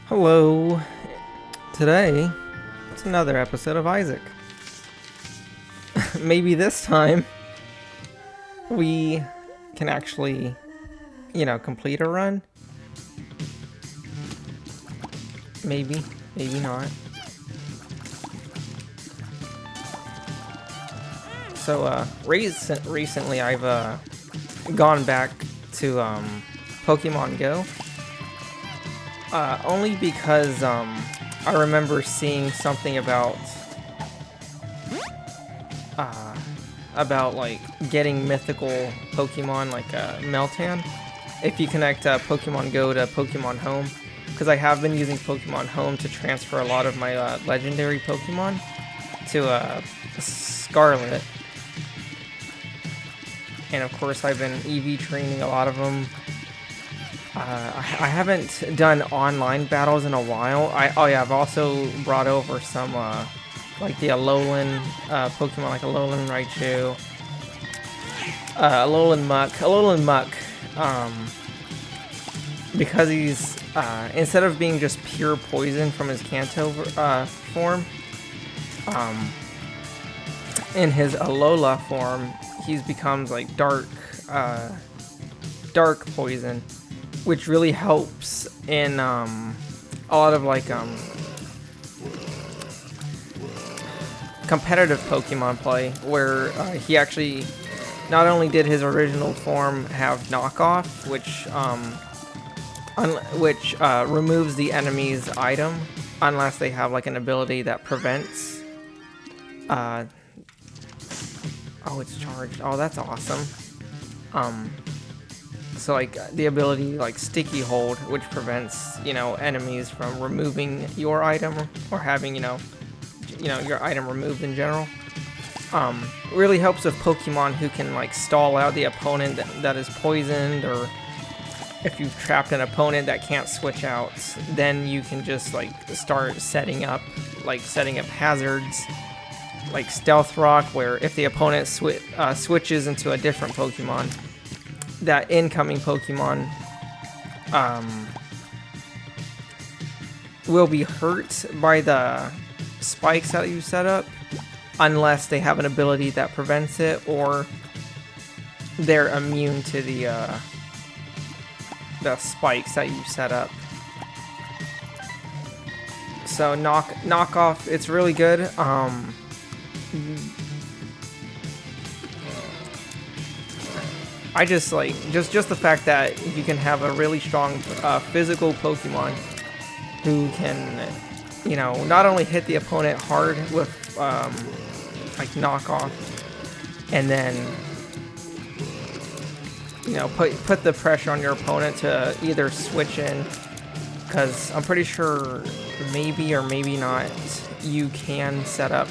Hello. Today, it's another episode of Isaac. Maybe this time we can actually, complete a run. Maybe, maybe not. So, recently I've gone back to Pokemon Go. Only because I remember seeing something about like getting mythical Pokemon like Meltan if you connect Pokemon Go to Pokemon Home, because I have been using Pokemon Home to transfer a lot of my legendary Pokemon to Scarlet, and of course I've been EV training a lot of them. I haven't done online battles in a while. I've also brought over some like the Alolan Pokemon, like Alolan Raichu, Alolan Muck, because he's instead of being just pure poison from his Kanto form, in his Alola form, he becomes like dark poison, which really helps in a lot of like competitive Pokemon play, where he actually not only did his original form have knockoff, which removes the enemy's item unless they have like an ability that prevents. Oh, it's charged. Oh, that's awesome. So like the ability like Sticky Hold, which prevents enemies from removing your item or having your item removed in general. Really helps with Pokemon who can like stall out the opponent that is poisoned, or if you've trapped an opponent that can't switch out, then you can just like start setting up hazards like Stealth Rock, where if the opponent switches into a different Pokemon, that incoming Pokemon will be hurt by the spikes that you set up, unless they have an ability that prevents it, or they're immune to the spikes that you set up. So knockoff, it's really good. I just like just the fact that you can have a really strong physical Pokemon who can not only hit the opponent hard with like knockoff, and then put the pressure on your opponent to either switch in, because I'm pretty sure maybe or maybe not you can set up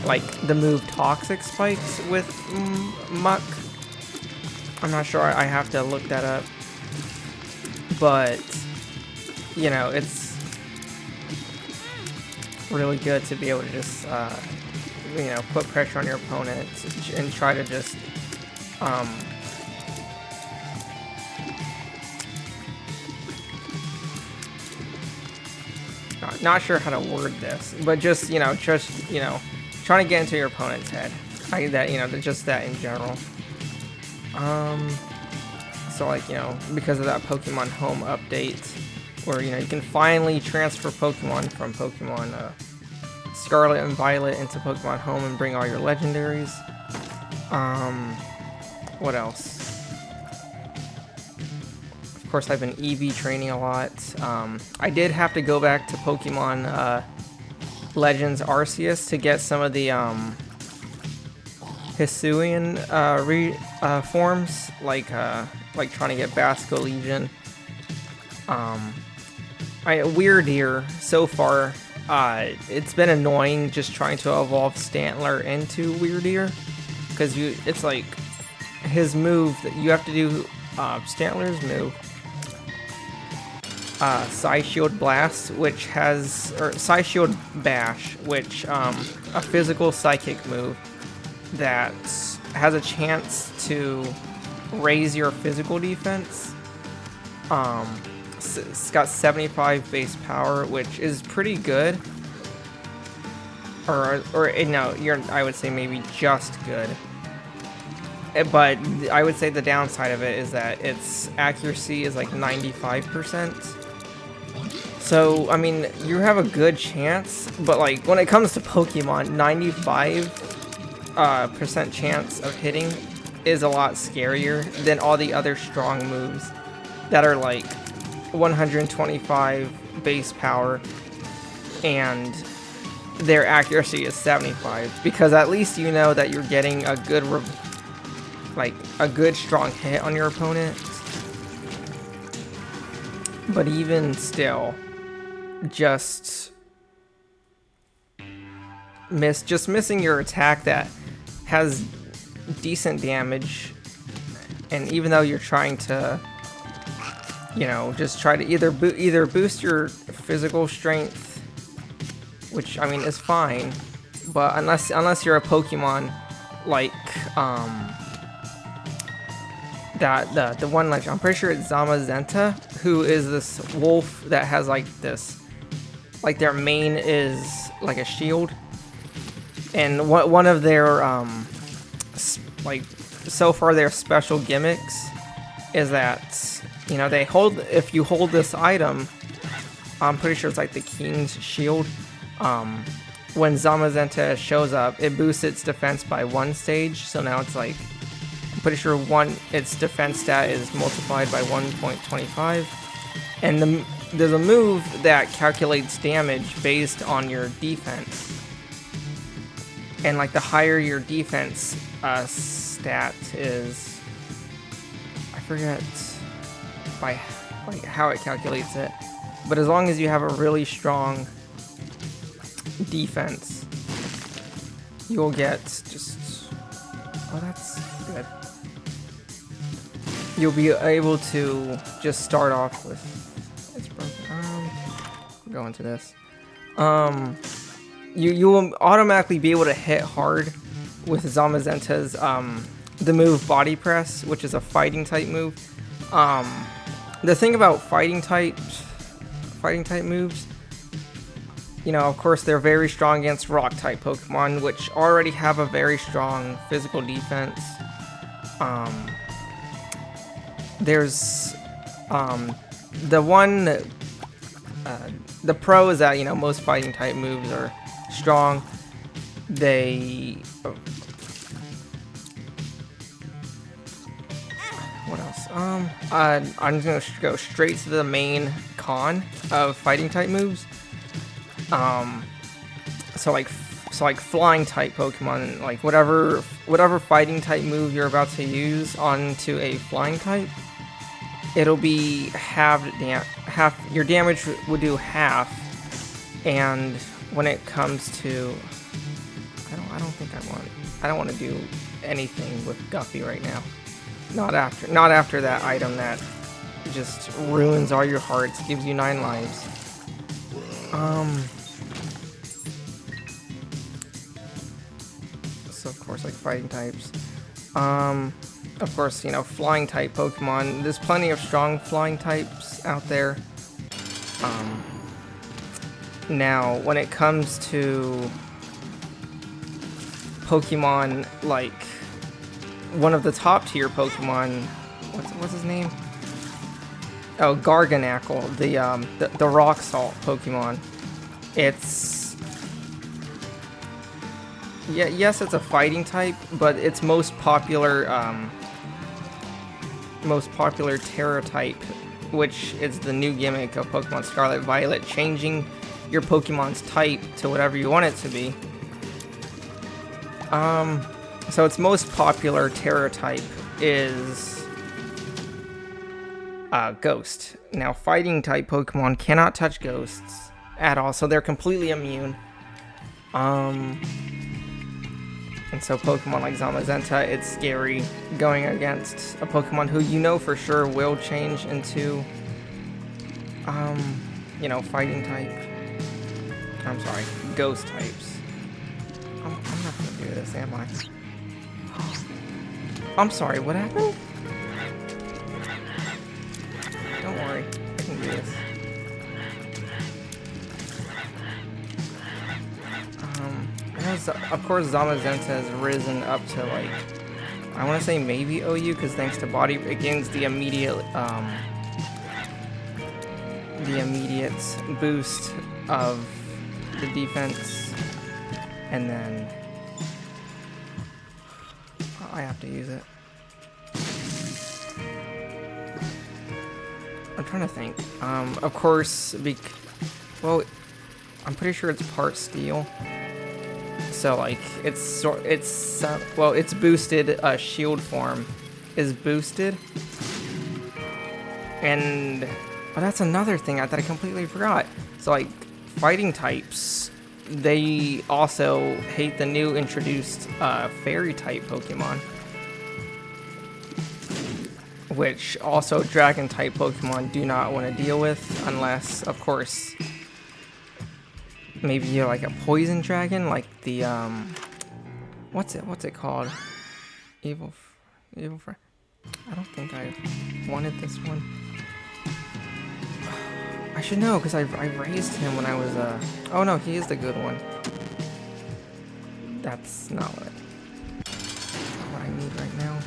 like the move Toxic Spikes with Muck. I'm not sure, I have to look that up, but it's really good to be able to just put pressure on your opponent and try to just not sure how to word this, but just trying to get into your opponent's head. Just that in general. So like, because of that Pokemon Home update, where, you can finally transfer Pokemon from Pokemon Scarlet and Violet into Pokemon Home and bring all your legendaries. What else? Of course, I've been EV training a lot. I did have to go back to Pokemon Legends Arceus to get some of the Hisuian forms, like trying to get Basco Legion. Weirdeer so far. It's been annoying just trying to evolve Stantler into Weirdeer, because it's like his move that you have to do. Stantler's move, Psy Shield Blast, which has, or Psy Shield Bash, which a physical psychic move that has a chance to raise your physical defense. it's got 75 base power, which is pretty good. Or no, I would say maybe just good. But I would say the downside of it is that its accuracy is like 95%. So, I mean, you have a good chance, but like when it comes to Pokemon, 95% chance of hitting is a lot scarier than all the other strong moves that are like 125 base power and their accuracy is 75, because at least you know that you're getting a good a good strong hit on your opponent. But even still, just missing your attack that has decent damage, and even though you're trying to, you know, just try to either boost your physical strength, which I mean is fine, but unless you're a Pokemon like the one, like I'm pretty sure it's Zamazenta, who is this wolf that has like this, like their mane is like a shield, and one of their like so far their special gimmicks is that, you know, if you hold this item, I'm pretty sure it's like the King's Shield. When Zamazenta shows up, it boosts its defense by 1 stage. So now it's like, I'm pretty sure its defense stat is multiplied by 1.25. And there's a move that calculates damage based on your defense. And like the higher your defense stat is, I forget by like how it calculates it, but as long as you have a really strong defense, you'll get just, oh, that's good. You'll be able to just start off with, it's broken. Go into this. You will automatically be able to hit hard with Zamazenta's the move Body Press, which is a fighting type move. The thing about fighting type moves, you know, of course, they're very strong against rock-type Pokemon, which already have a very strong physical defense. There's the pro is that, you know, most fighting-type moves are strong. What else? I'm just gonna go straight to the main con of fighting-type moves. So like flying type Pokemon, like whatever fighting type move you're about to use onto a flying type, it'll be half. Your damage would do half, and when it comes to, I don't want to do anything with Guppy right now. Not after that item that just ruins all your hearts, gives you 9 lives. So of course, like fighting types. Of course, you know, flying type Pokemon. There's plenty of strong flying types out there. Now, when it comes to Pokemon, like one of the top tier Pokemon, what's his name? Oh, Garganacl, the Rock Salt Pokemon. Yes, it's a fighting type, but its most popular Terra type, which is the new gimmick of Pokemon Scarlet Violet, changing your Pokemon's type to whatever you want it to be. So its most popular Terra type is Ghost. Now, fighting type Pokemon cannot touch ghosts at all, so they're completely immune. And so Pokemon like Zamazenta, it's scary going against a Pokemon who you know for sure will change into, you know, fighting type. I'm sorry, ghost types. I'm not gonna do this, am I? I'm sorry, what happened? Don't worry, I can do this. of course, Zamazenta has risen up to, like, I want to say maybe OU, because thanks to body, it gains the immediate boost of the defense, and then I have to use it. I'm trying to think. Of course, well, I'm pretty sure it's part steel. So like its boosted shield form is boosted, and that's another thing that I completely forgot. So like fighting types, they also hate the new introduced fairy type Pokemon, which also dragon type Pokemon do not want to deal with, unless of course maybe you're like a poison dragon, like the what's it called? Evil friend. I don't think I wanted this one. I should know, because I raised him when I was oh no, he is the good one. That's not what I need right now.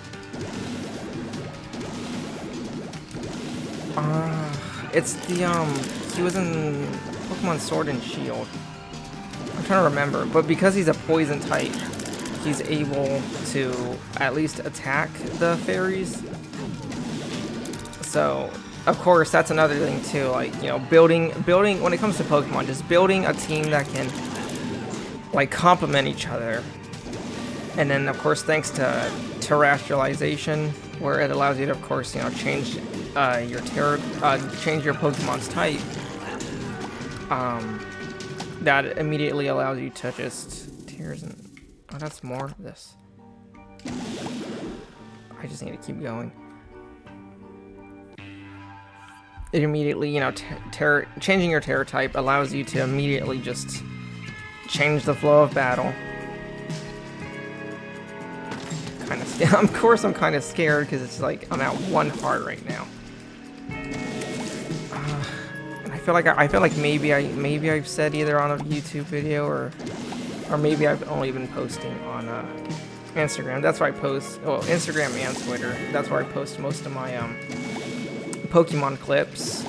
It's the he was in Pokemon Sword and Shield. I'm trying to remember, but because he's a poison type, he's able to at least attack the fairies. So, of course, that's another thing too. Like, you know, building when it comes to Pokemon, just building a team that can like complement each other. And then, of course, thanks to terrestrialization, where it allows you to, of course, you know, change change your Pokemon's type. That immediately allows you to just tears and that's more of this. I just need to keep going. It immediately, you know, changing your terror type allows you to immediately just change the flow of battle. Of course, I'm kind of scared because it's like I'm at 1 heart right now. And I feel like maybe I've said either on a YouTube video or maybe I've only been posting on Instagram. That's where I post. Well, Instagram and Twitter. That's where I post most of my Pokemon clips.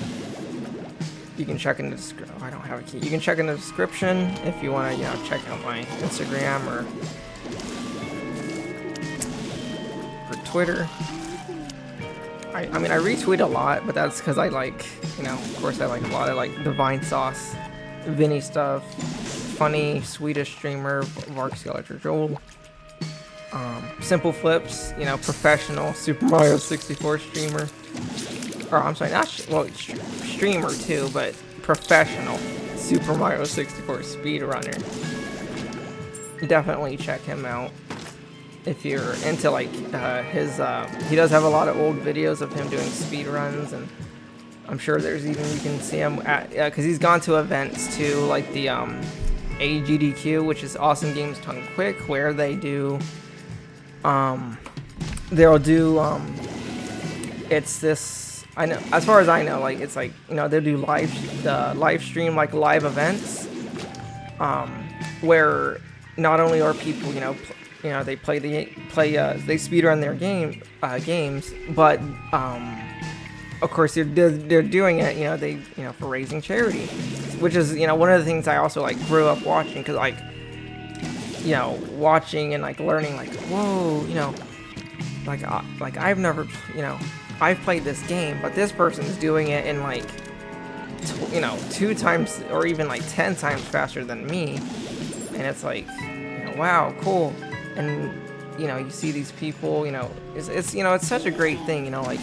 You can check in the description. Oh, I don't have a key. You can check in the description if you want to, you know, check out my Instagram or Twitter. I mean, I retweet a lot, but that's because I like, you know, of course I like a lot. I like Divine Sauce, Vinny stuff, funny Swedish streamer, Varkskeletor Joel, Simple Flips, you know, professional Super Mario 64 streamer. Or I'm sorry, not streamer too, but professional Super Mario 64 speedrunner. Definitely check him out. If you're into like his, he does have a lot of old videos of him doing speed runs, and I'm sure there's even, you can see him at, because he's gone to events too, like the AGDQ, which is Awesome Games Tongue Quick, where they do, they'll do, it's this, I know, as far as I know, like it's like, you know, they'll do live stream like live events, where not only are people, you know, they they speedrun their games, but of course they're doing it, you know, for raising charity, which is, you know, one of the things I also like grew up watching, because like, you know, watching and like learning, like, whoa, you know, like I've never, you know, I've played this game, but this person's doing it in like, you know, 2 times or even like 10 times faster than me, and it's like, you know, wow, cool. And, you know, you see these people, you know, it's you know, it's such a great thing, you know, like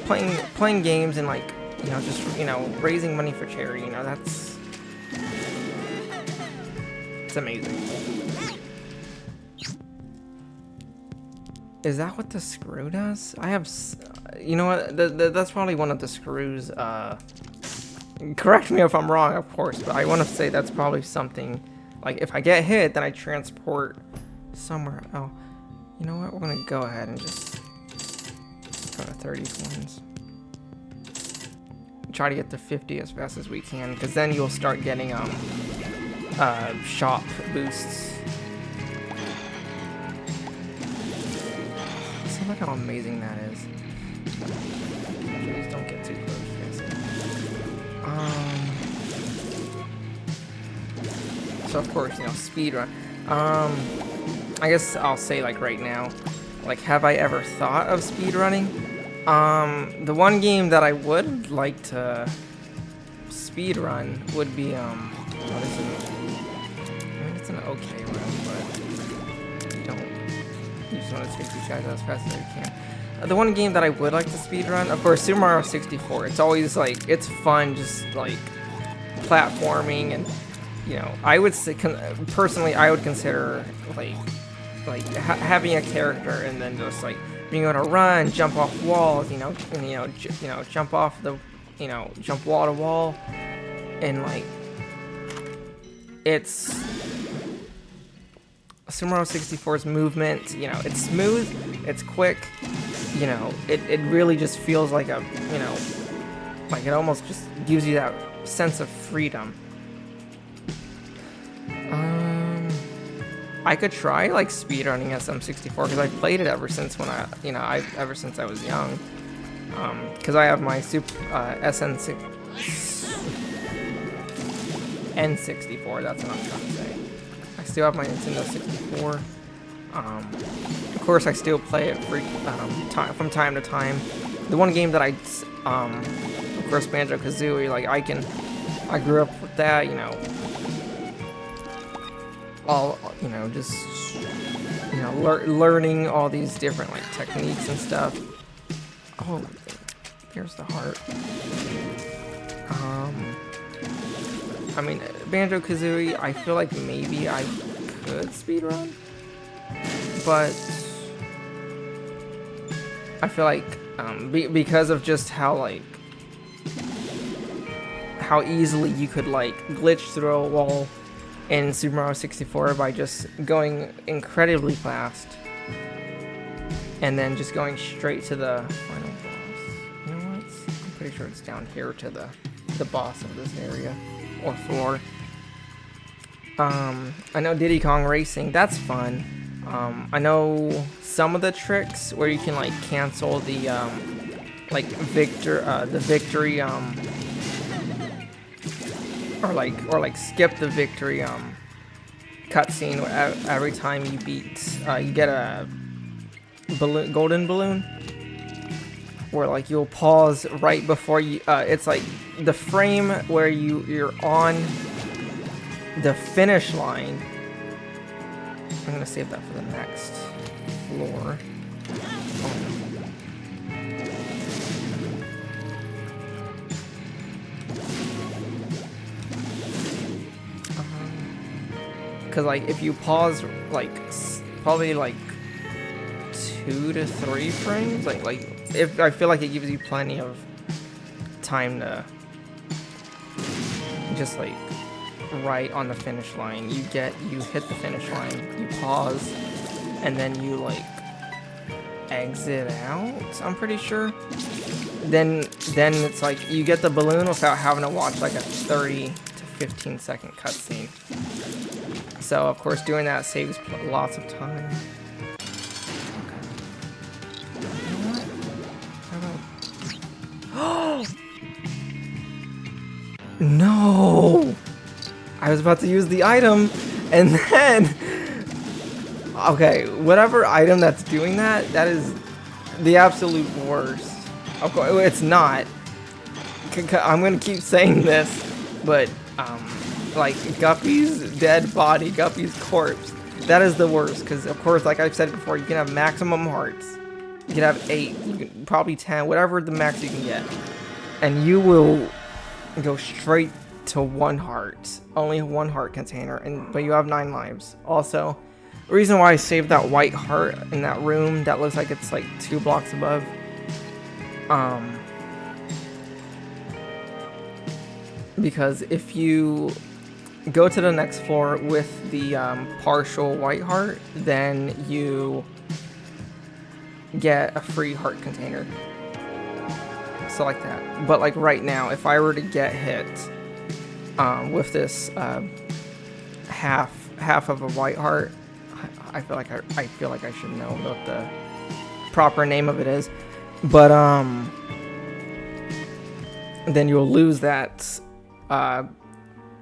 playing games and like, you know, just, you know, raising money for charity, you know, it's amazing. Is that what the screw does? I have, you know what, that's probably one of the screws, correct me if I'm wrong, of course, but I want to say that's probably something, like, if I get hit, then I transport somewhere. Oh, you know what, we're gonna go ahead and just go to 30 coins. Try to get to 50 as fast as we can, because then you'll start getting shop boosts Look how amazing that is. Please don't get too close, Jesse. So of course, you know, speedrun. I guess I'll say like right now, like, have I ever thought of speedrunning? The one game that I would like to speedrun would be it's an okay run, but you just want to take these guys out as fast as you can. The one game that I would like to speedrun, of course, Super Mario 64. It's always like, it's fun, just like platforming, and you know, I would say, personally, I would consider like having a character and then just like being able to run, jump off walls, you know, and jump off the, jump wall to wall, and like, it's Super Mario 64's movement, you know, it's smooth, it's quick, you know, it really just feels like a, you know, like it almost just gives you that sense of freedom. I could try like speedrunning SM64 because I've played it ever since when ever since I was young. Because I have my N64, that's what I'm trying to say. I still have my Nintendo 64. Of course, I still play it from time to time. The one game that of course, Banjo-Kazooie, like I grew up with that, you know. All, you know, just, you know, learning all these different like techniques and stuff. Oh, here's the heart. I mean, Banjo-Kazooie, I feel like maybe I could speedrun, but I feel like because of just how easily you could like glitch through a wall in Super Mario 64 by just going incredibly fast and then just going straight to the final boss. You know what? I'm pretty sure it's down here to the boss of this area or floor. I know Diddy Kong Racing, that's fun. I know some of the tricks where you can like cancel the victory or like skip the victory cutscene every time you beat you get a golden balloon, where like you'll pause right before you it's like the frame where you're on the finish line. I'm gonna save that for the next floor. Because like if you pause like probably like 2 to 3 frames, like if I feel like it gives you plenty of time to just like right on the finish line. You hit the finish line, you pause, and then you like exit out, I'm pretty sure. Then it's like you get the balloon without having to watch like a 30 to 15 second cutscene. So of course doing that saves lots of time. Oh no! I was about to use the item, and then okay, whatever item that's doing that is the absolute worst. Of course, it's not. I'm gonna keep saying this, but like Guppy's dead body, Guppy's corpse, that is the worst. Because of course, like I've said before, you can have maximum hearts. You can have 8, you can, probably 10, whatever the max you can get, and you will go straight to 1 heart, only 1 heart container, but you have 9 lives. Also, the reason why I saved that white heart in that room that looks like it's like 2 blocks above, because if you go to the next floor with the partial white heart, then you get a free heart container. So like that. But like right now, if I were to get hit with this half of a white heart, I feel like I should know about proper name of it is. But then you'll lose that.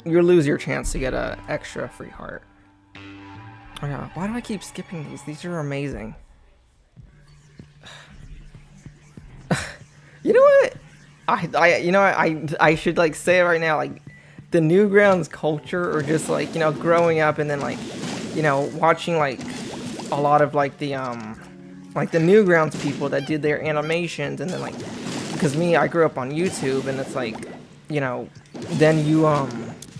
You'll lose your chance to get a extra free heart. Oh yeah, why do I keep skipping these? These are amazing. You know what? I should like say it right now, like the Newgrounds culture, or just like, you know, growing up and then like, you know, watching like a lot of like the Newgrounds people that did their animations, and then like, because I grew up on YouTube, and it's like, you know, then you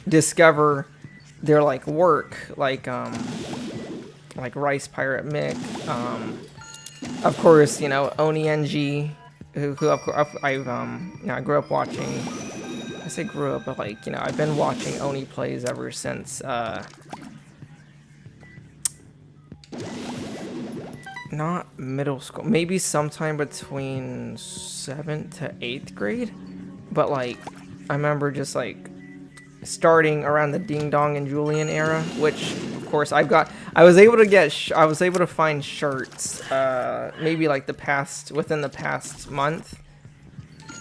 discover their like work, like Rice Pirate Mick, of course, you know, Oni NG, who of course I've you know, I grew up watching. I say grew up, but like, you know, I've been watching Oni plays ever since not middle school, maybe sometime between 7th to 8th grade, but like I remember just like starting around the Ding Dong and Julian era, which of course I was able to find shirts maybe like within the past month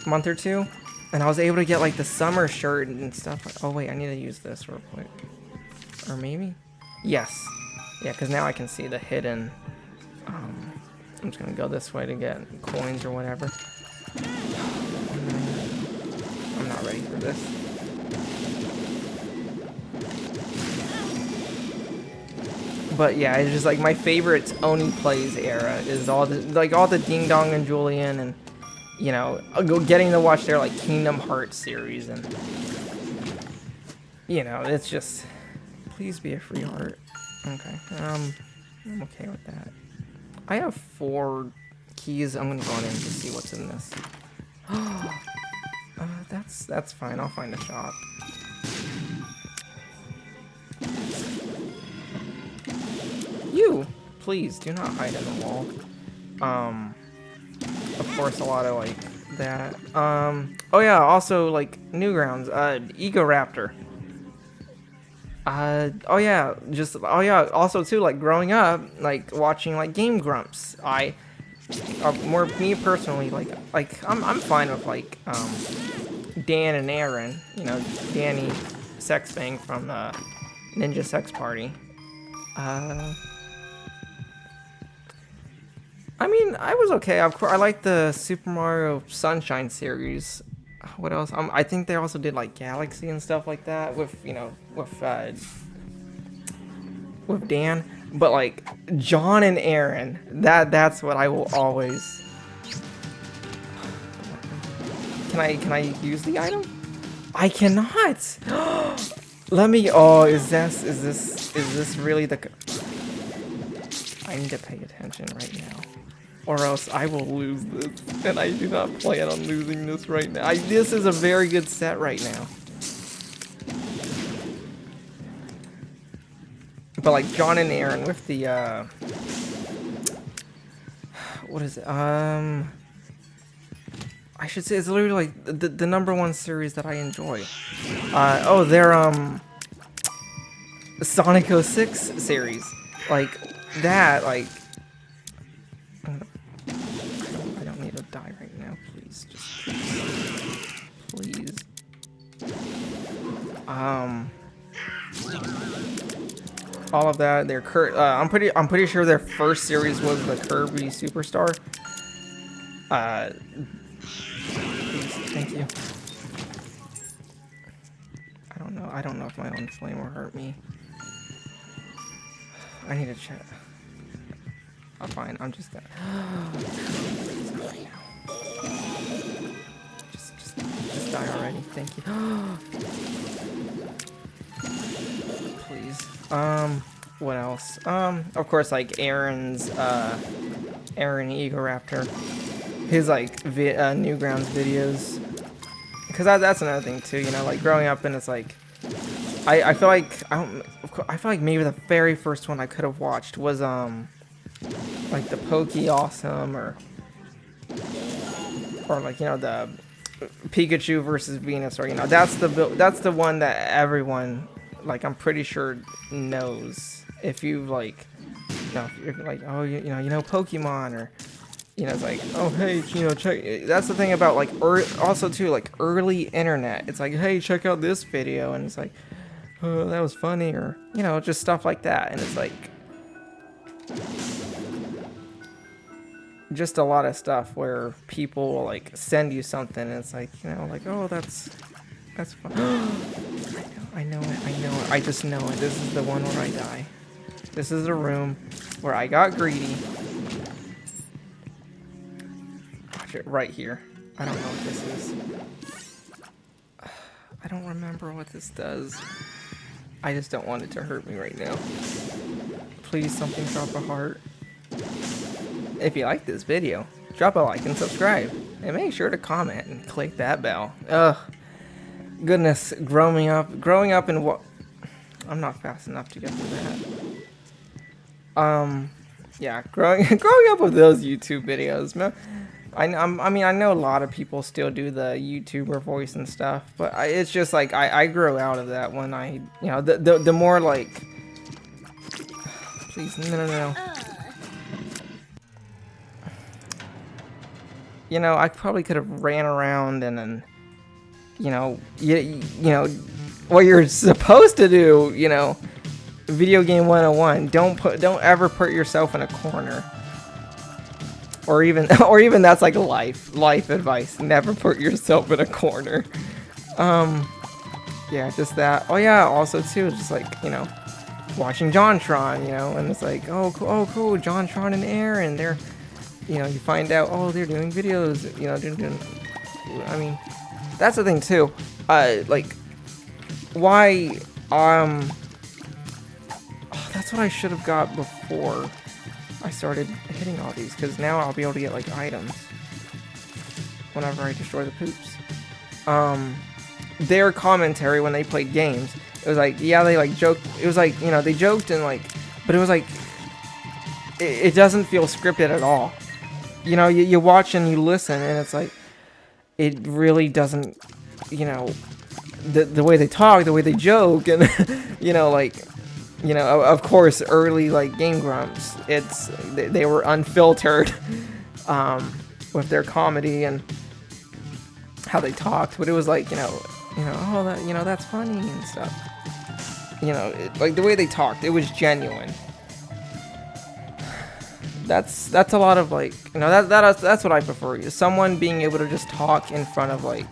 or two, and I was able to get like the summer shirt and stuff. Oh wait, I need to use this real quick, or maybe yes, yeah, because now I can see the hidden. I'm just gonna go this way to get coins or whatever. I'm not ready for this. But yeah, it's just like my favorite Oni plays era is all the Ding Dong and Julian, and you know, getting to watch their like Kingdom Hearts series, and you know, it's just, please be a free heart. Okay, I'm okay with that. I have 4 keys. I'm gonna go on in to see what's in this. That's fine. I'll find a shop. You, please do not hide in the wall. Of course, a lot of like that. Oh yeah, also like Newgrounds, Ego Raptor. Oh yeah, also too, like growing up, like watching like Game Grumps. More me personally, like I'm fine with like Dan and Aaron, you know, Danny Sexbang from Ninja Sex Party. I mean, I was okay. Of course, I like the Super Mario Sunshine series. What else? I think they also did like Galaxy and stuff like that with, you know, with Dan. But like John and Aaron, that's what I will always. Can I use the item? I cannot. Let me. Oh, is this really the? I need to pay attention right now, or else I will lose this, and I do not plan on losing this right now. This is a very good set right now. But like John and Aaron with the what is it? I should say it's literally like the #1 series that I enjoy. Oh, they're Sonic 06 series, like that. Like I don't need to die right now, please. Just please. All of that. Their I'm pretty sure their first series was the Kirby Superstar. Thank you. I don't know if my own flame will hurt me. I need to check. I'm fine. I'm just gonna. Just die already. Thank you. Please. What else? Of course, like Aaron's, Aaron Ego Raptor. His like Newgrounds videos. Because that's another thing too, you know, like growing up, and it's like, I feel like I feel like maybe the very first one I could have watched was like the Pokey Awesome, or like, you know, the Pikachu versus Venus, or you know, that's the one that everyone, like, I'm pretty sure knows. If you like, you know, if you're like, oh, you know Pokemon, or You know, it's like, oh, hey, you know, check. That's the thing about, like, also, too, like, early internet. It's like, hey, check out this video. And it's like, oh, that was funny. Or, you know, just stuff like that. And it's like, just a lot of stuff where people will, like, send you something. And it's like, you know, like, oh, that's fun. I know it. I just know it. This is the one where I die. This is the room where I got greedy. Watch it right here. I don't know what this is. I don't remember what this does. I just don't want it to hurt me right now. Please, something, drop a heart. If you like this video, drop a like and subscribe. And make sure to comment and click that bell. Ugh. Goodness, growing up in what... I'm not fast enough to get through that. Yeah, growing up with those YouTube videos, man. I mean, I know a lot of people still do the YouTuber voice and stuff, but it's just like, I grew out of that when I, you know, the more like... Please, no. You know, I probably could have ran around and then... You know, what you're supposed to do, you know, video game 101, don't ever put yourself in a corner. Or even that's like life advice. Never put yourself in a corner. Yeah, just that. Oh yeah, also too, just like, you know, watching JonTron, you know, and it's like, oh cool, JonTron and Aaron, they're, you know, you find out, oh, they're doing videos, you know, doing I mean, that's the thing too. Like, why? Oh, that's what I should have got before I started hitting all these, because now I'll be able to get like items whenever I destroy the poops. Their commentary when they played games, it was like, yeah, they like joked. It was like, you know, they joked and like, but it was like, it doesn't feel scripted at all. You know, you watch and you listen, and it's like, it really doesn't, you know, the way they talk, the way they joke, and, you know, like, you know, of course, early, like, Game Grumps, they were unfiltered, with their comedy and how they talked, but it was like, you know, oh, that, you know, that's funny and stuff. You know, like, the way they talked, it was genuine. That's a lot of, like, you know, that's what I prefer. Someone being able to just talk in front of, like,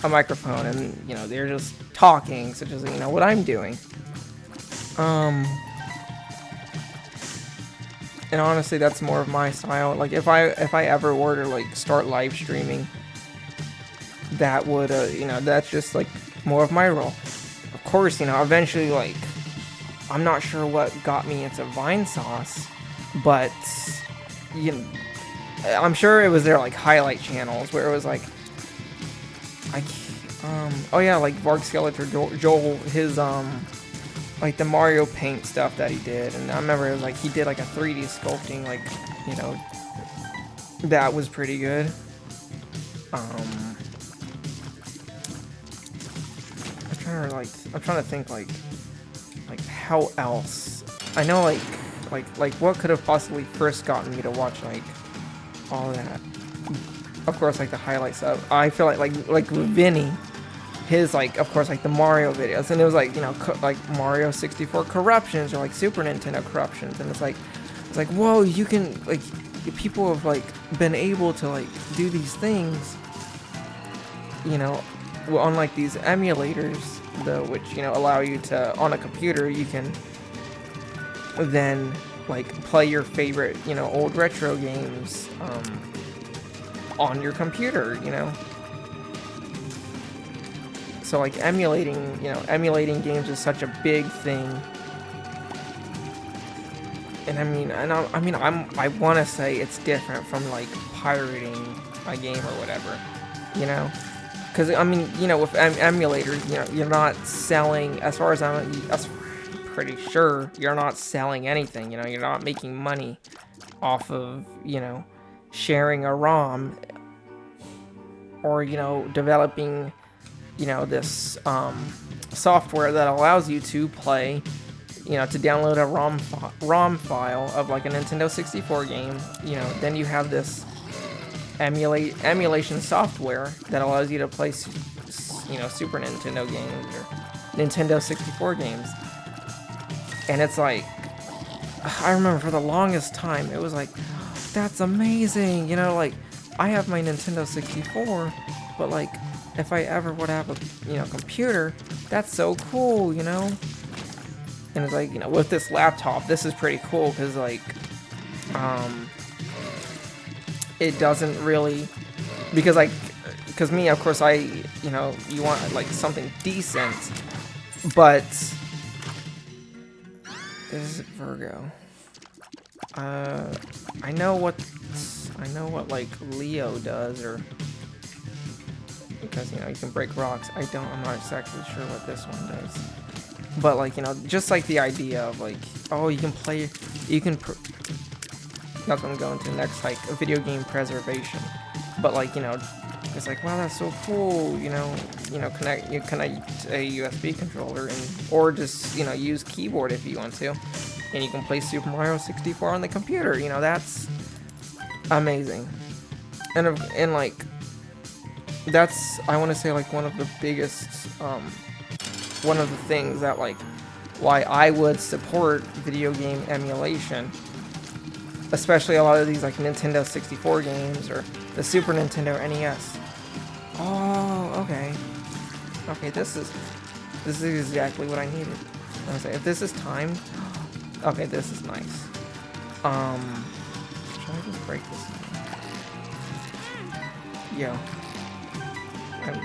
a microphone, and, you know, they're just talking, such as, you know, what I'm doing. And honestly, that's more of my style. Like, if I ever were to, like, start live streaming, that would, you know, that's just, like, more of my role. Of course, you know, eventually, like, I'm not sure what got me into Vine Sauce, but, you know, I'm sure it was their, like, highlight channels, where it was, like, oh yeah, like, Varg Skeletor, Joel, his, like, the Mario Paint stuff that he did, and I remember it was, like, he did, like, a 3D sculpting, like, you know, that was pretty good. I'm trying to think, like, how else, I know, like, what could have possibly first gotten me to watch, like, all that? Of course, like, the highlight stuff. I feel like Vinny, his, like, of course, like, the Mario videos, and it was, like, you know, like, Mario 64 corruptions, or, like, Super Nintendo corruptions, and it's like, whoa, you can, like, people have, like, been able to, like, do these things, you know, on, like, these emulators, which, you know, allow you to, on a computer, you can then, like, play your favorite, you know, old retro games, on your computer, you know. So, like, emulating games is such a big thing. And I want to say it's different from, like, pirating a game or whatever, you know. Because, I mean, you know, with emulators, you know, you're not selling, as far as I'm pretty sure, you're not selling anything, you know, you're not making money off of, you know, sharing a ROM, or, you know, developing, you know, this software that allows you to play, you know, to download a ROM file of, like, a Nintendo 64 game, you know, then you have this emulation software that allows you to play, you know, Super Nintendo games or Nintendo 64 games. And it's like, I remember for the longest time, it was like, that's amazing, you know, like, I have my Nintendo 64, but like, if I ever would have a, you know, computer, that's so cool, you know? And it's like, you know, with this laptop, this is pretty cool, because like, it doesn't really, because like, because me, of course, you know, you want like something decent, but this is Virgo. I know what like Leo does, or because, you know, you can break rocks. I'm not exactly sure what this one does, but like, you know, just like the idea of like, oh, you can that's what I'm going to next, like video game preservation. But like, you know, it's like, wow, that's so cool, you know, connect a USB controller, or just, you know, use keyboard if you want to, and you can play Super Mario 64 on the computer. You know, that's amazing. And like, that's, I want to say, like, one of the biggest, one of the things that, like, why I would support video game emulation, especially a lot of these like Nintendo 64 games or the Super Nintendo NES. Oh, okay. Okay, this is exactly what I needed. I was like, if this is timed, okay, this is nice. Should I just break this? Yo, I'm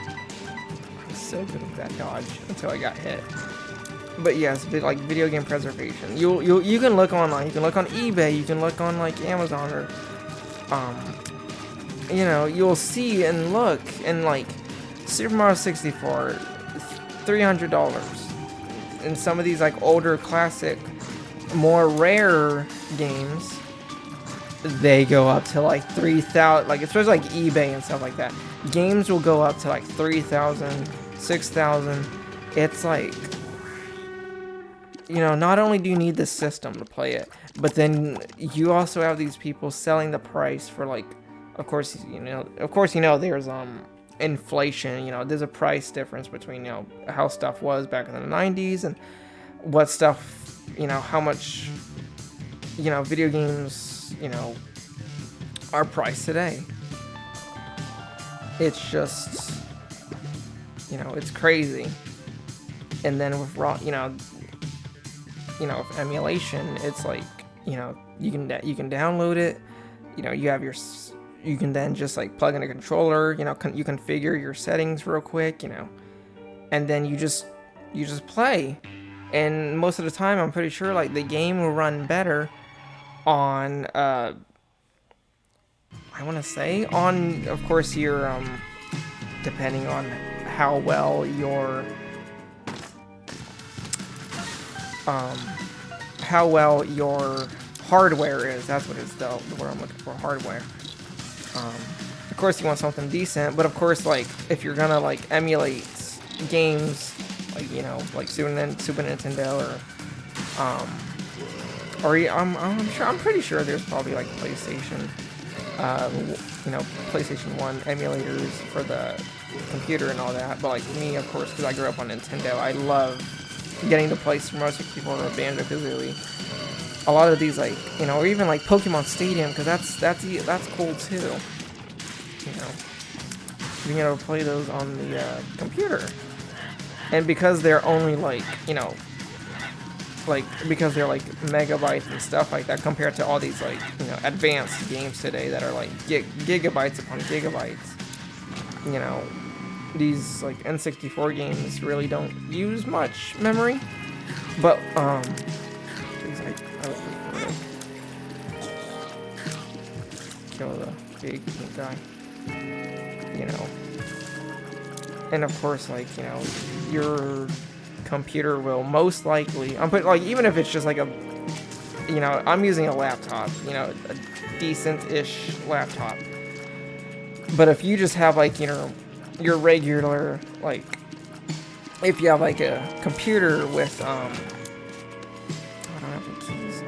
so good at that dodge until I got hit. But yes, like video game preservation. You can look online. You can look on eBay. You can look on like Amazon, or you know, you'll see and look, and like Super Mario 64, $300. And some of these like older classic, more rare games, they go up to like 3,000. Like, especially like eBay and stuff like that. Games will go up to like 3,000, 6,000. It's like, you know, not only do you need this system to play it, but then you also have these people selling the price for like, of course, you know, there's inflation. You know, there's a price difference between, you know, how stuff was back in the 90s and what stuff, you know, how much, you know, video games, you know, are priced today. It's just, you know, it's crazy. And then with with emulation, it's like, you know, you can download it. You know, you can then just like plug in a controller. You know, you configure your settings real quick. You know, and then you just play. And most of the time, I'm pretty sure like the game will run better on I want to say on, of course, your depending on how well your hardware is. That's what it's the word I'm looking for, hardware. Of course, you want something decent, but of course, like, if you're gonna like emulate games, like, you know, like Super Nintendo, or I'm pretty sure there's probably like PlayStation, you know, PlayStation 1 emulators for the computer and all that. But like me, of course, because I grew up on Nintendo, I love getting to play Super Mario 64 or Banjo-Kazooie. A lot of these, like, you know, or even like Pokemon Stadium, because that's cool too. You know, being able to play those on the computer, and because they're only like, you know, like, because they're like megabytes and stuff like that, compared to all these like, you know, advanced games today that are like gigabytes upon gigabytes. You know, these like N64 games really don't use much memory, but kill the big guy, you know. And of course, like, you know, your computer will most likely, but like, even if it's just like a, you know, I'm using a laptop, you know, a decent-ish laptop. But if you just have like, you know, your regular, like, if you have like a computer with, I don't have the keys,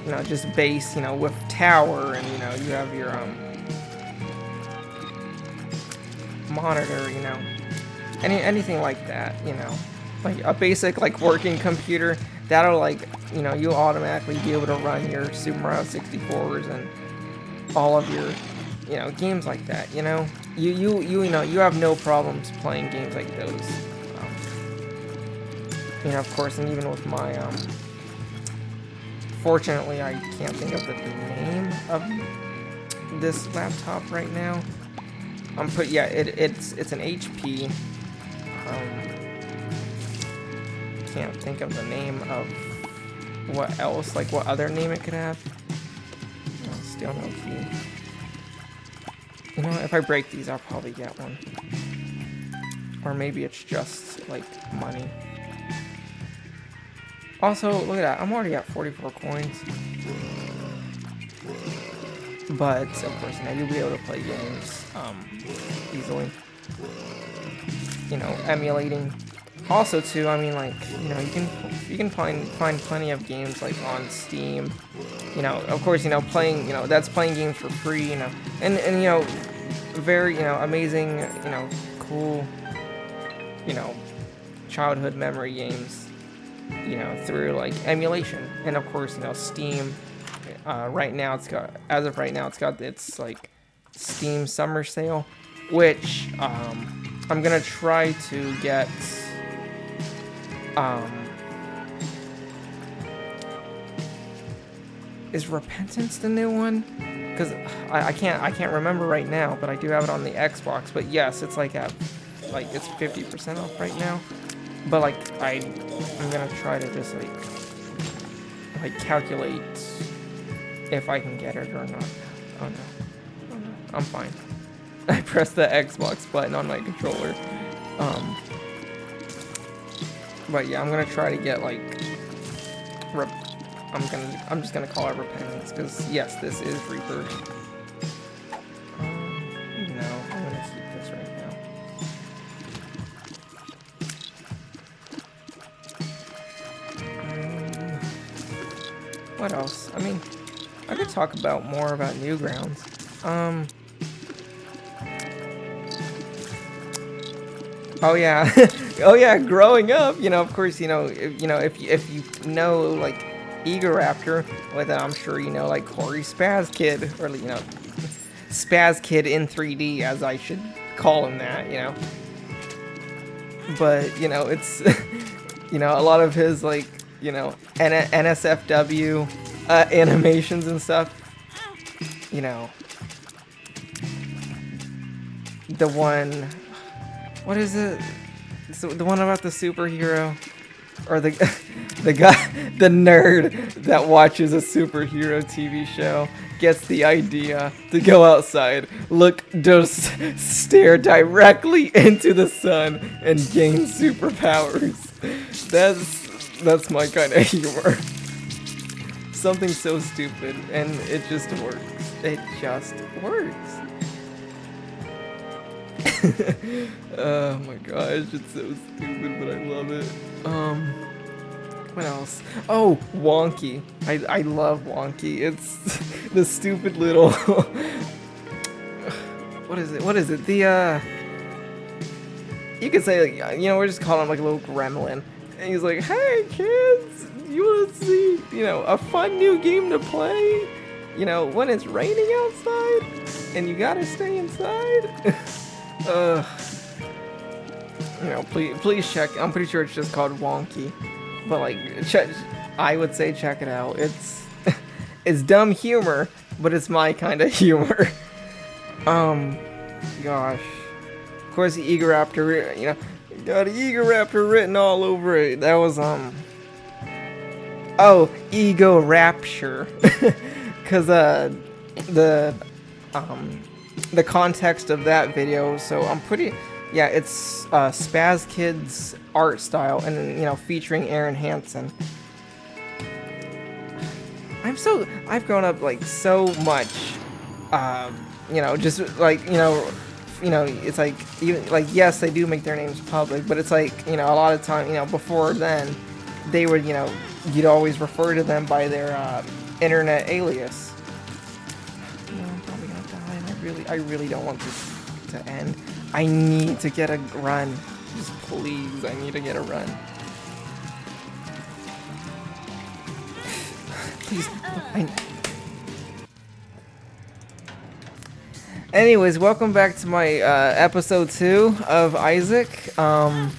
you know, just base, you know, with tower, and, you know, you have your, monitor, you know, anything like that, you know, like a basic like working computer, that'll like, you know, you'll automatically be able to run your Super Mario 64s and all of your, you know, games like that, you know. You know, you have no problems playing games like those. You know, of course, and even with my, fortunately, I can't think of the name of this laptop right now. Yeah, it's an HP. Can't think of the name of what else, like what other name it could have. Still no key. You know, if I break these, I'll probably get one. Or maybe it's just like money. Also, look at that. I'm already at 44 coins. But of course, now you'll be able to play games easily. You know, emulating. Also, too, I mean, like, you know, you can find plenty of games like on Steam. You know, of course, you know, playing, you know, that's playing games for free. You know, and you know, very, you know, amazing, you know, cool, you know, childhood memory games. You know, through like emulation, and of course, you know, Steam. Right now, as of right now, it's got its like Steam summer sale, which I'm gonna try to get. Is Repentance the new one? Because I can't remember right now, but I do have it on the Xbox. But yes, it's like it's 50% off right now. But like I'm gonna try to just like calculate if I can get it or not. Oh no, I'm fine. I pressed the Xbox button on my controller. But yeah, I'm gonna try to get like I'm just gonna call it Repentance because yes, this is Rebirth. No, I'm gonna keep this right now. What else? I mean, I could talk about more about Newgrounds. Oh yeah, oh yeah. Growing up, you know, of course, you know, if you know like Egoraptor, well then I'm sure you know like Corey Spaz Kid, or you know, Spaz Kid in 3D, as I should call him that, you know. But you know, it's you know, a lot of his like, you know, NSFW animations and stuff. You know, the one, what is it? So the one about the superhero, or the guy, the nerd that watches a superhero TV show gets the idea to go outside, just stare directly into the sun and gain superpowers. That's my kind of humor. Something so stupid, and it just works. It just works. Oh my gosh, it's so stupid, but I love it. What else? Oh, Wonky. I love Wonky. It's the stupid little... What is it? You could say, like, you know, we're just calling him like a little gremlin. And he's like, hey kids, you want to see, you know, a fun new game to play? You know, when it's raining outside and you gotta stay inside? You know, please check. I'm pretty sure it's just called Wonky. But like, I would say check it out. It's dumb humor, but it's my kind of humor. Gosh. Of course, the Egoraptor, you know, got Egoraptor written all over it. That was, oh, Ego Rapture. Cause, the context of that video, so I'm pretty, yeah, it's, Spaz Kid's art style, and, you know, featuring Aaron Hansen. I've grown up, like, so much, you know, just, like, you know, it's like, even, like, yes, they do make their names public, but it's like, you know, a lot of time, you know, before then, they would, you know, you'd always refer to them by their, internet alias. You know, I'm probably gonna die, and I really don't want this to end. I need to get a run. Just please, I need to get a run. Please, Anyways, welcome back to my episode 2 of Isaac. We're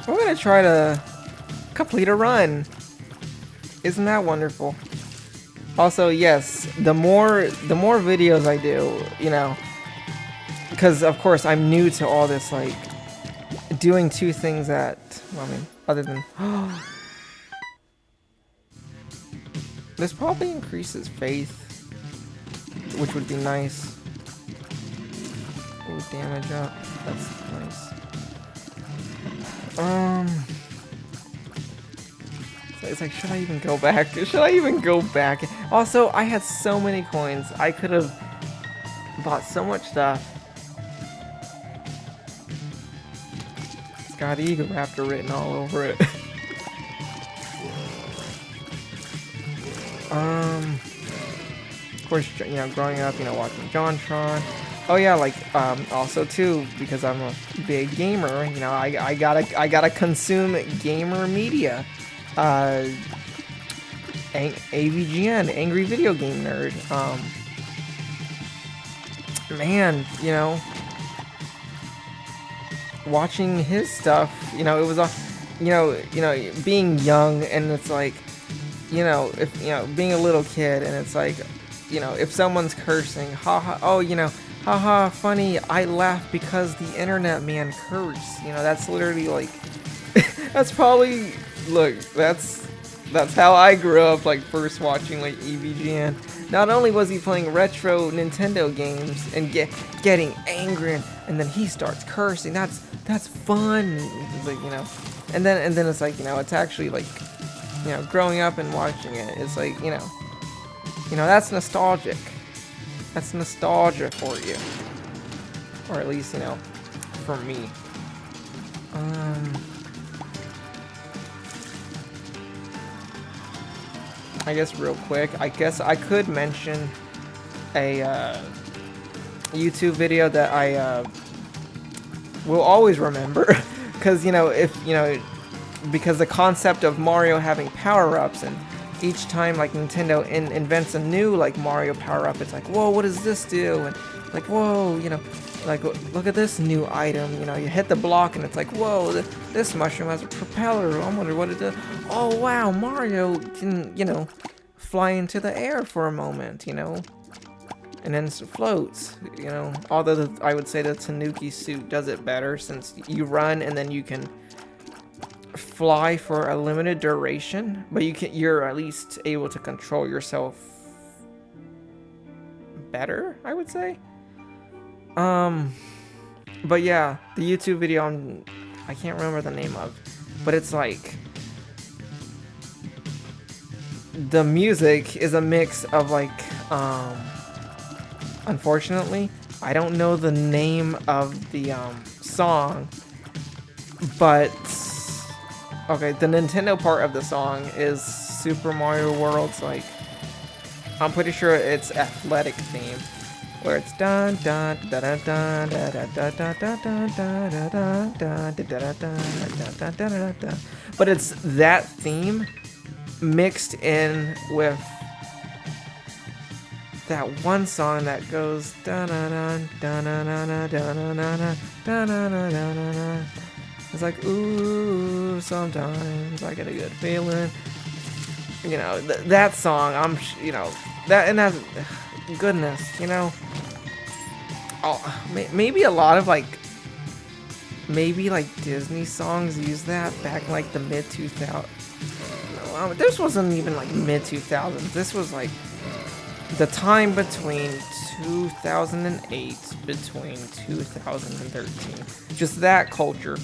gonna try to complete a run. Isn't that wonderful? Also, yes, the more videos I do, you know, because of course I'm new to all this, like doing 2 things at, well, I mean, other than this probably increases faith, which would be nice. Ooh, damage up. That's nice. So it's like, should I even go back? Should I even go back? Also, I had so many coins. I could have bought so much stuff. It's got Eagle Raptor written all over it. Of course, you know, growing up, you know, watching JonTron. Oh yeah, like also too, because I'm a big gamer, you know, I gotta consume gamer media. AVGN, Angry Video Game Nerd. Man, you know, watching his stuff, you know, it was you know, being young, and it's like, you know, if you know, being a little kid, and it's like, you know, if someone's cursing, haha, oh, you know, haha, funny, I laugh because the internet man cursed. You know, that's literally like, that's probably, look, that's how I grew up, like, first watching, like, EVGN. Not only was he playing retro Nintendo games and getting angry, and then he starts cursing, that's fun, like, you know, and then it's like, you know, it's actually, like, you know, growing up and watching it, it's like, you know, that's nostalgic. That's nostalgia for you. Or at least, you know, for me. I guess real quick, I guess I could mention a YouTube video that I will always remember. Because, you know, if, you know, because the concept of Mario having power-ups, and each time, like, Nintendo invents a new, like, Mario power-up, it's like, whoa, what does this do? And, like, whoa, you know, like, look at this new item, you know, you hit the block, and it's like, whoa, this mushroom has a propeller, I wonder what it does. Oh, wow, Mario can, you know, fly into the air for a moment, you know, and then floats, you know, although I would say the Tanuki suit does it better, since you run, and then you can fly for a limited duration, but you're at least able to control yourself better, I would say. But yeah, the YouTube video I can't remember the name of, but it's like the music is a mix of, like, unfortunately, I don't know the name of the song, but okay, the Nintendo part of the song is Super Mario World's, like, I'm pretty sure it's athletic theme, where it's dun dun dun dun dun dun dun dun dun dun dun dun dun, but it's that theme mixed in with that one song that goes dun dun dun dun dun dun dun dun dun. It's like, ooh, sometimes I get a good feeling. You know, that song, you know, that, and that's, goodness, you know. Oh, maybe a lot of, like, maybe, like, Disney songs use that back in, like, the mid-2000s. No, this wasn't even, like, mid-2000s. This was, like, the time between 2008 between 2013. Just that culture.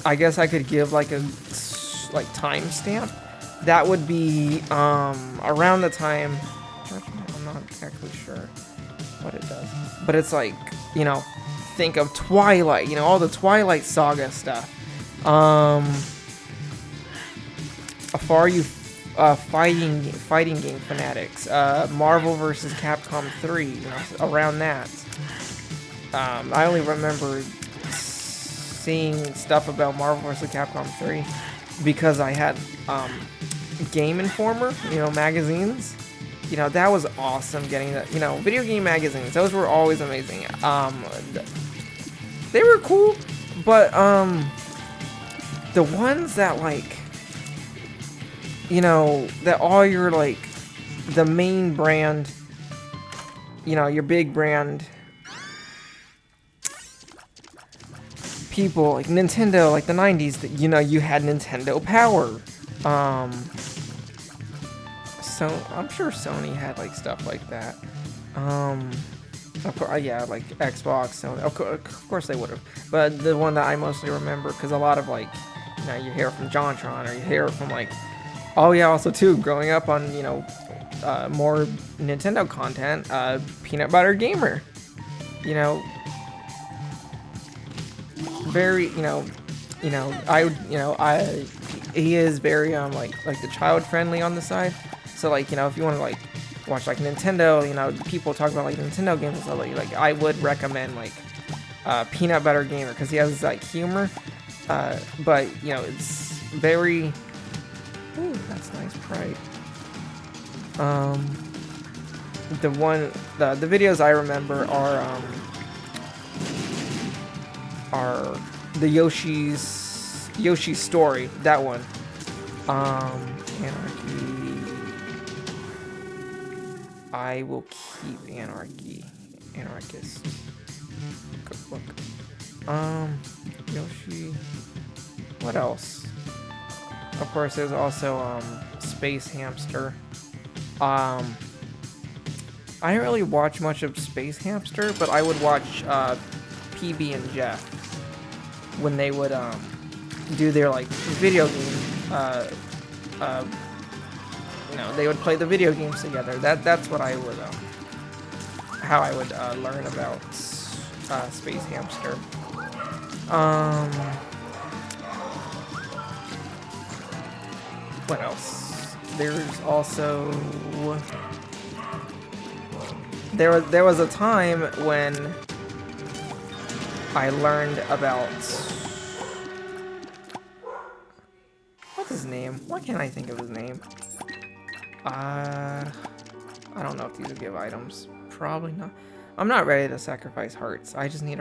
I guess I could give, like, a, like, timestamp. That would be around the time, I'm not exactly sure what it does, but it's like, you know, think of Twilight, you know, all the Twilight Saga stuff. fighting game fanatics. Marvel vs. Capcom 3, you know, around that. I only remember seeing stuff about Marvel vs. Capcom 3 because I had Game Informer, you know, magazines. You know, that was awesome getting that, you know, video game magazines. Those were always amazing. They were cool, but the ones that, like, you know, that all your, like, the main brand, you know, your big brand people, like Nintendo, like the 90s, that, you know, you had Nintendo Power. So I'm sure Sony had, like, stuff like that. Of course, yeah, like Xbox, Sony. Of course they would have. But the one that I mostly remember, because a lot of, like, you know, you hear it from JonTron, or you hear it from, like, oh yeah, also too, growing up on, you know, more Nintendo content, Peanut Butter Gamer, you know, very, he is very, like the child friendly on the side. So, like, you know, if you want to, like, watch, like, Nintendo, you know, people talk about, like, Nintendo games and stuff, like, I would recommend, like, Peanut Butter Gamer, because he has, like, humor, but, you know, it's very, ooh, that's nice, Pride. The videos I remember are the Yoshi's Story, that one. Anarchy. I will keep Anarchist. Cookbook. Yoshi. What else? Of course, there's also Space Hamster. I didn't really watch much of Space Hamster, but I would watch PB and Jeff when they would do their, like, video game. You know, they would play the video games together. That's what I would how I would learn about Space Hamster. What else? There's also there was a time when I learned about, what's his name? Why can't I think of his name? I don't know if these would give items. Probably not. I'm not ready to sacrifice hearts. I just need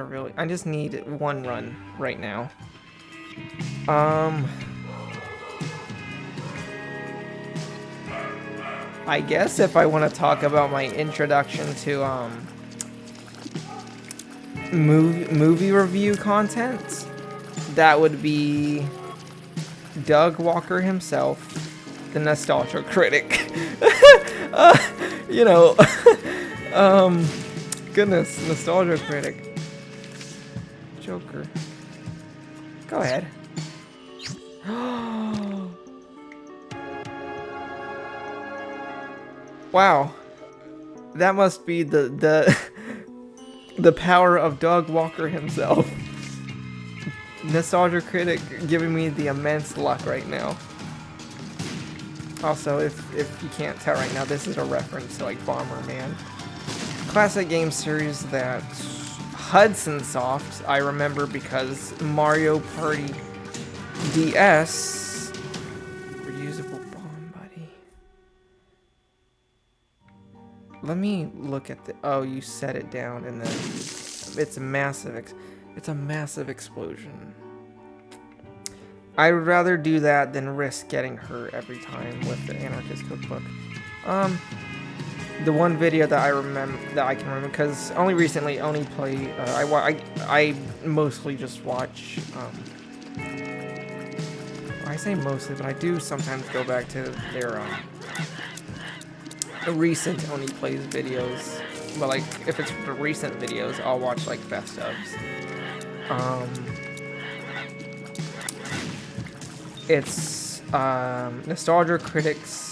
one run right now. I guess if I want to talk about my introduction to movie review content, that would be Doug Walker himself, the Nostalgia Critic. You know, goodness, Nostalgia Critic. Joker. Go ahead. Wow. That must be the power of Doug Walker himself. Nostalgia Critic giving me the immense luck right now. Also, if you can't tell right now, this is a reference to, like, Bomberman. Classic game series that Hudson Soft I remember because Mario Party DS, reusable bomb buddy. Let me look at the, oh, you set it down and then it's a massive explosion. I would rather do that than risk getting hurt every time with the Anarchist Cookbook. The one video that I can remember, because only recently play. I mostly just watch. I say mostly, but I do sometimes go back to their recent Only Plays videos. But, like, if it's the recent videos, I'll watch, like, best ofs. It's Nostalgia Critics.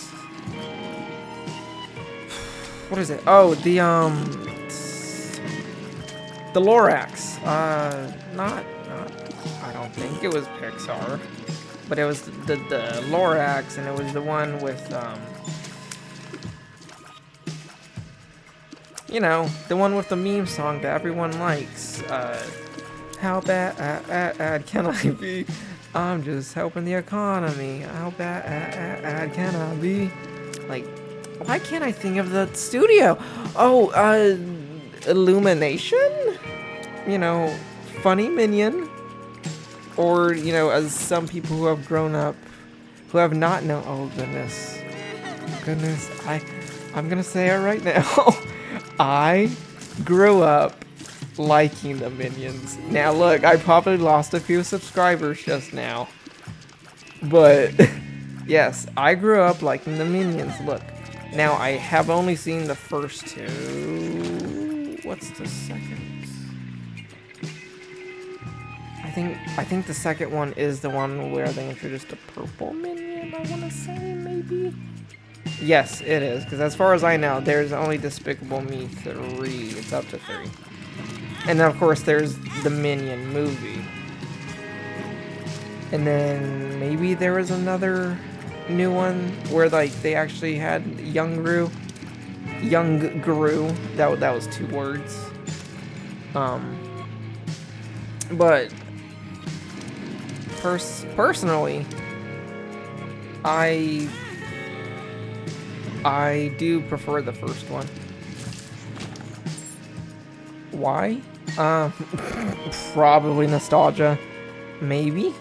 What is it? Oh, the Lorax. Not. I don't think it was Pixar. but it was the Lorax, and it was the one with you know, the one with the meme song that everyone likes. How bad can I be? I'm just helping the economy. How bad can I be? Like, why can't I think of the studio? Oh, Illumination? You know, funny minion. Or, you know, as some people who have grown up, who have not known, oh goodness. Goodness, I'm gonna say it right now. I grew up liking the minions. Now look, I probably lost a few subscribers just now. But, yes, I grew up liking the minions. Look, now I have only seen the first two. What's the second? I think the second one is the one where they introduced a purple minion, I want to say, maybe? Yes, it is, because as far as I know, there's only Despicable Me 3. It's up to 3. And then, of course, there's the Minion movie. And then maybe there was another new one where, like, they actually had Young Gru. That was 2 words. But personally, I do prefer the first one. Why? Probably nostalgia. Maybe.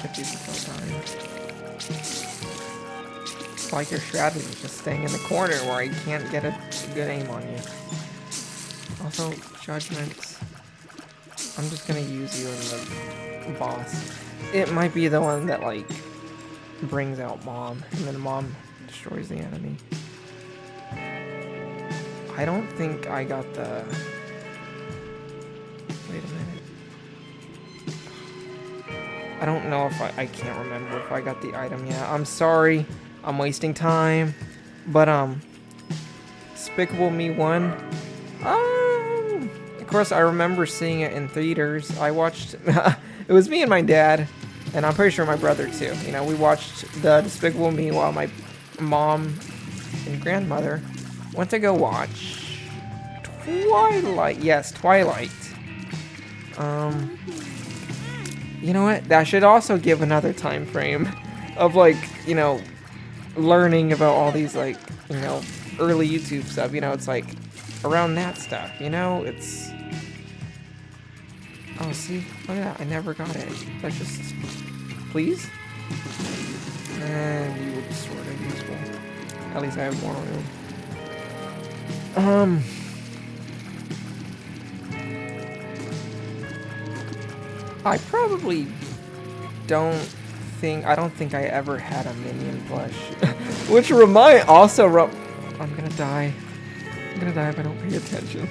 Get these it's like your strategy is just staying in the corner where I can't get a good aim on you. Also, judgments. I'm just gonna use you in the boss. It might be the one that, like, brings out Mom, and then Mom destroys the enemy. I don't think I got the... Wait a minute. I don't know if I can't remember if I got the item yet. I'm sorry. I'm wasting time. But, Despicable Me 1. Of course, I remember seeing it in theaters. I watched... It was me and my dad, and I'm pretty sure my brother, too. You know, we watched the Despicable Me while my mom and grandmother went to go watch Twilight. Yes, Twilight. You know what? That should also give another time frame of, like, you know, learning about all these, like, you know, early YouTube stuff. You know, it's like around that stuff, you know? It's... Oh, see? Look at that. I never got it. That's just... Please? And you would be sort of useful. At least I have more room. I probably don't think... I don't think I ever had a minion plush. Which I'm gonna die. I'm gonna die if I don't pay attention.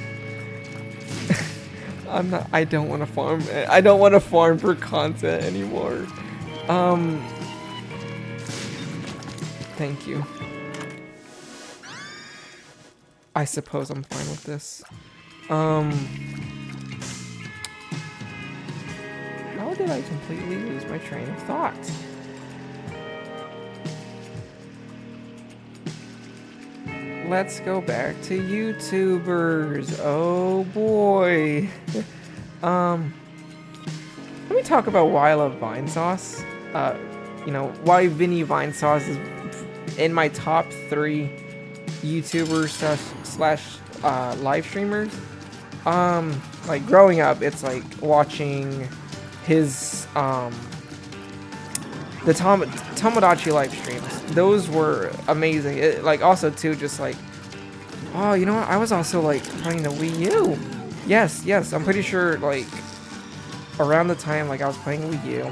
I don't want to farm. I don't want to farm for content anymore. Thank you. I suppose I'm fine with this. How did I completely lose my train of thought? Let's go back to YouTubers. Oh boy. Let me talk about why I love Vine Sauce. You know, why Vinny Vine Sauce is in my top 3 YouTubers slash live streamers. Like growing up, it's like watching his the Tomodachi live streams. Those were amazing. It, like, also too, just like, oh, you know what? I was also like playing the Wii U. Yes, I'm pretty sure like around the time like I was playing Wii U.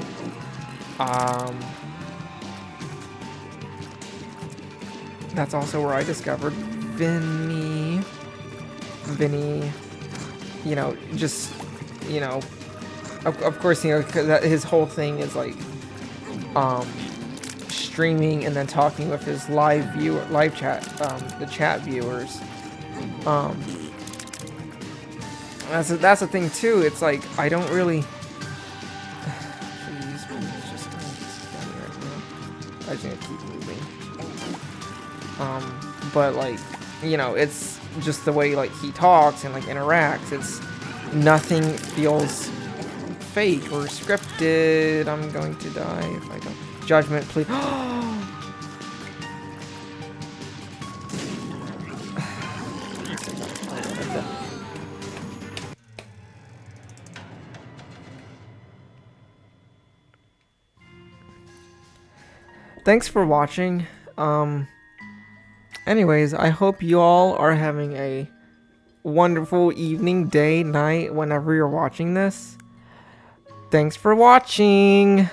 That's also where I discovered Vinny. You know, just, you know, of course, you know, 'cause his whole thing is like streaming and then talking with his live chat, the chat viewers. That's the thing too. It's like I don't really keep moving. But like, you know, it's just the way like he talks and like interacts. It's nothing feels fake or scripted. I'm going to die if I don't. Judgment, please. Thanks for watching. Anyways, I hope you all are having a wonderful evening, day, night, whenever you're watching this. Thanks for watching.